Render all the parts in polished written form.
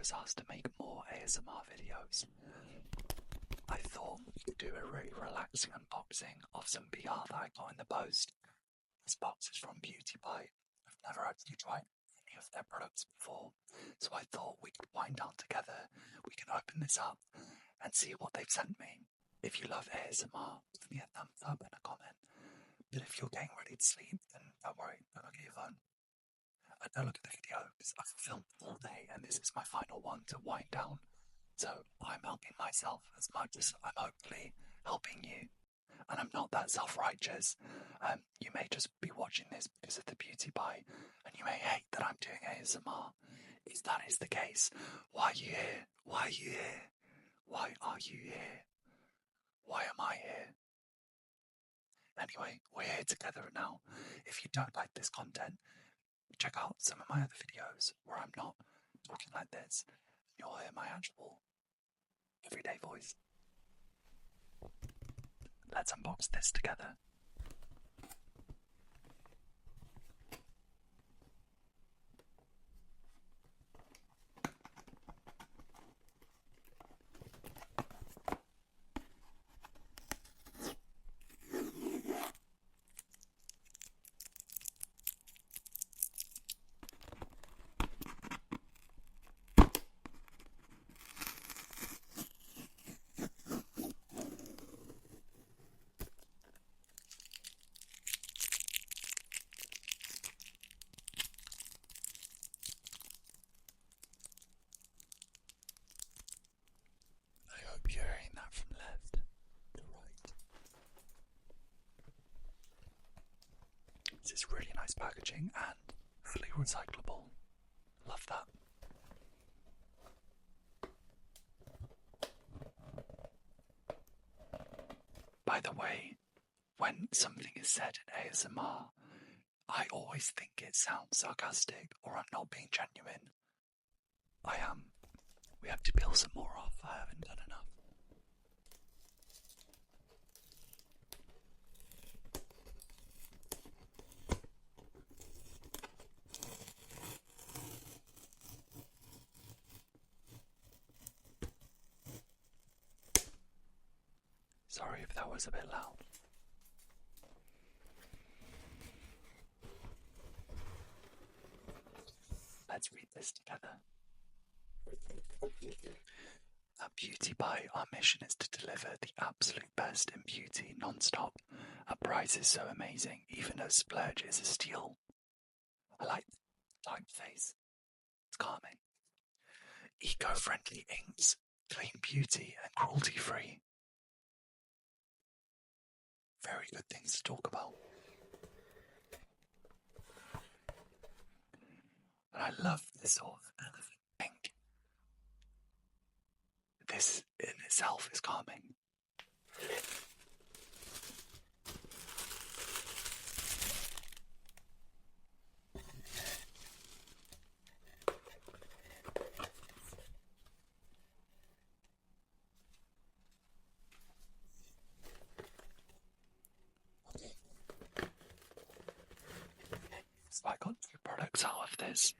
was asked to make more ASMR videos. I thought we could do a really relaxing unboxing of some PR that I got in the post. This box is from Beauty Pie. I've never actually tried any of their products before, so I thought we could wind down together. We can open this up and see what they've sent me. If you love ASMR, give me a thumbs up and a comment. But if you're getting ready to sleep, then don't worry, don't look at your phone. Don't look at the video because I've filmed all day and this is my final one to wind down. So I'm helping myself as much as I'm hopefully helping you. And I'm not that self-righteous. You may just be watching this because of the Beauty Pie, and you may hate that I'm doing ASMR. If that is the case, why are you here? Why are you here? Why are you here? Why am I here? Anyway, we're here together now. If you don't like this content, check out some of my other videos where I'm not talking like this, and you'll hear my actual everyday voice. Let's unbox this together. I hope you're hearing that from left to right. This is really nice packaging and fully recyclable. Love that. By the way, when something is said in ASMR, I always think it sounds sarcastic or I'm not being genuine. I am. We have to peel some more off. I haven't done enough. Sorry if that was a bit loud. Let's read this together. At Beauty Pie, our mission is to deliver the absolute best in beauty non-stop at prices so amazing, even though splurge is a steal. I like the typeface. It's calming. Eco-friendly inks, clean beauty and cruelty-free. Very good things to talk about. And I love this sort of elephant pink. This in itself is calming. So I got 2 products out of this.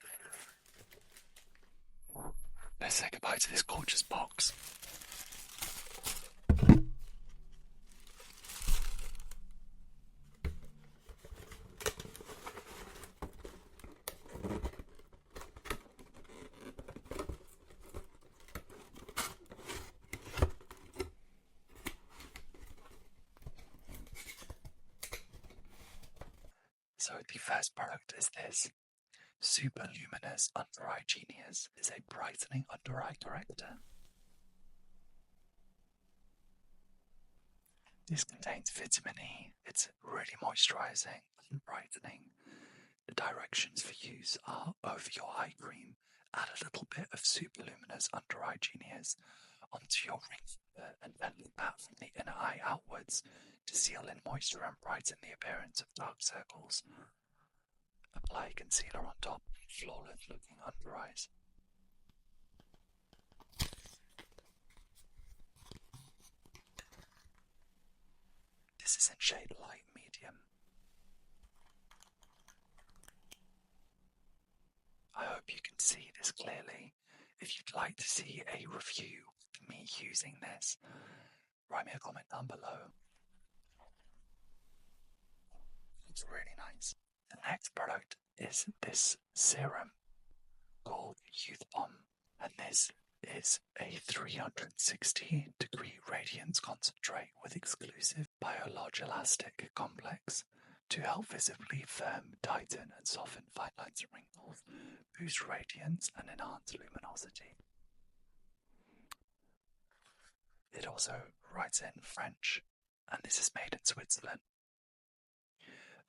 Let's say goodbye to this gorgeous box. So the first product is this. Superluminous Under Eye Genius is a brightening under eye corrector. This contains vitamin E. It's really moisturizing and brightening. The directions for use are over your eye cream, add a little bit of Superluminous Under Eye Genius onto your ring finger and then pat from the inner eye outwards to seal in moisture and brighten the appearance of dark circles. Apply concealer on top, flawless looking under eyes. This is in shade light medium. I hope you can see this clearly. If you'd you'd like to see a review of me using this, write me a comment down below. It's really nice. The next product is this serum called Youthbomb, and this is a 360-degree radiance concentrate with exclusive biologic complex to help visibly firm, tighten, and soften fine lines and wrinkles, boost radiance, and enhance luminosity. It also writes in French, and this is made in Switzerland.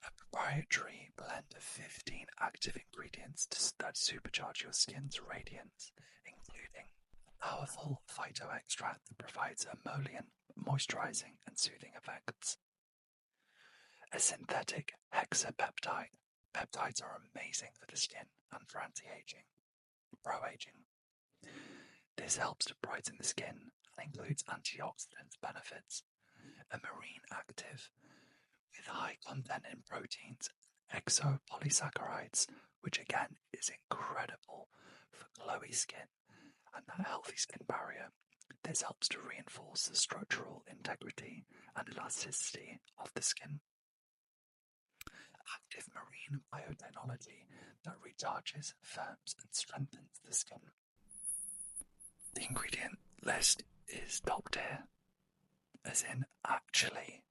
A proprietary blend of 15 active ingredients that supercharge your skin's radiance, including a powerful phyto extract that provides emollient, moisturizing, and soothing effects. A synthetic hexapeptide. Peptides are amazing for the skin and for anti-aging, pro-aging. This helps to brighten the skin and includes antioxidant benefits. A marine active with high content in proteins, exopolysaccharides, which again is incredible for glowy skin and that healthy skin barrier. This helps to reinforce the structural integrity and elasticity of the skin. Active marine biotechnology that recharges, firms, and strengthens the skin. The ingredient list is top tier, as in actually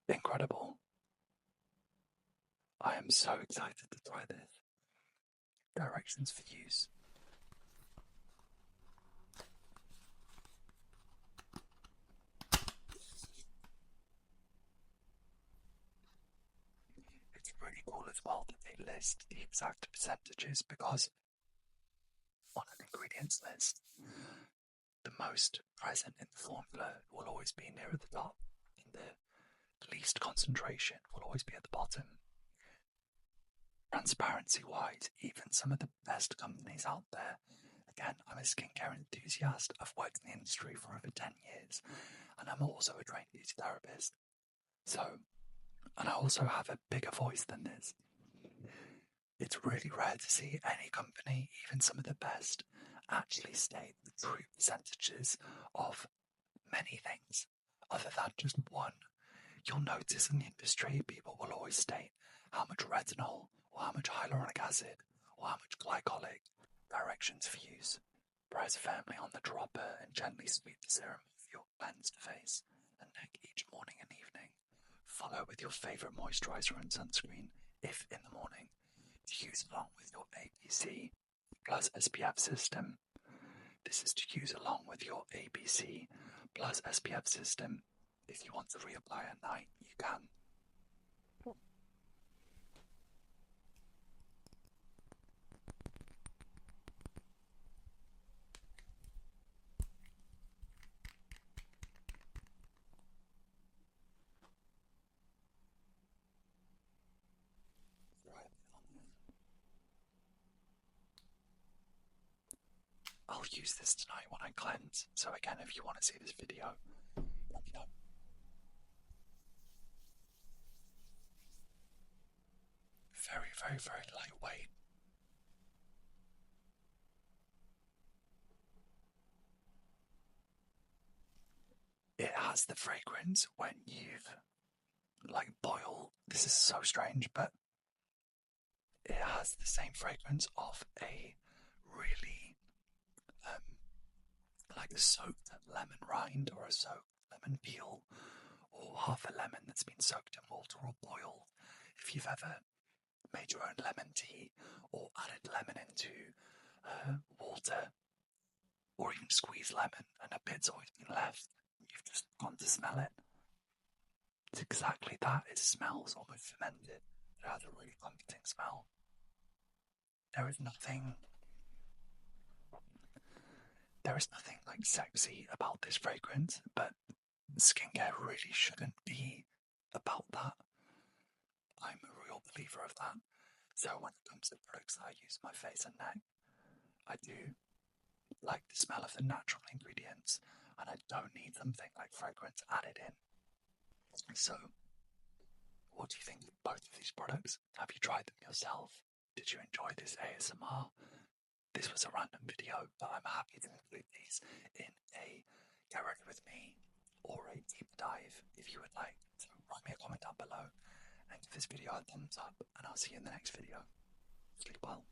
incredible. I am so excited to try this. Directions for use. It's really cool as well that they list the exact percentages, because on an ingredients list, the most present in the formula will always be near at the top, and the least concentration will always be at the bottom. Transparency-wise, even some of the best companies out there, again, I'm a skincare enthusiast, I've worked in the industry for over 10 years, and I'm also a trained beauty therapist. And I also have a bigger voice than this. It's really rare to see any company, even some of the best, actually state the true percentages of many things, other than just one. You'll notice in the industry, people will always state how much retinol, or how much hyaluronic acid, or how much glycolic. Directions for use. Press firmly on the dropper and gently sweep the serum over your cleansed face and neck each morning and evening. Follow with your favourite moisturiser and sunscreen, if in the morning, to use along with your ABC plus SPF system. This is to use along with your ABC plus SPF system. If you want to reapply at night, you can. I'll use this tonight when I cleanse, so again, if you want to see this video, let me know. Very, very, very lightweight. It has the fragrance when you've, boil. This is so strange, but it has the same fragrance of a really, a soaked lemon rind, or a soaked lemon peel, or half a lemon that's been soaked in water or boiled. If you've ever made your own lemon tea, or added lemon into water, or even squeezed lemon and a bit's always been left, you've just gone to smell it. It's exactly that. It smells almost fermented. It has a really comforting smell. There is nothing sexy about this fragrance, but skincare really shouldn't be about that. I'm a real believer of that. So when it comes to products that I use on my face and neck, I do like the smell of the natural ingredients, and I don't need something like fragrance added in. So, what do you think of both of these products? Have you tried them yourself? Did you enjoy this ASMR? this was a random video, but I'm happy to include these in a get ready with me or a deep dive if you would like. So write me a comment down below and give this video a thumbs up, and I'll see you in the next video. Sleep well.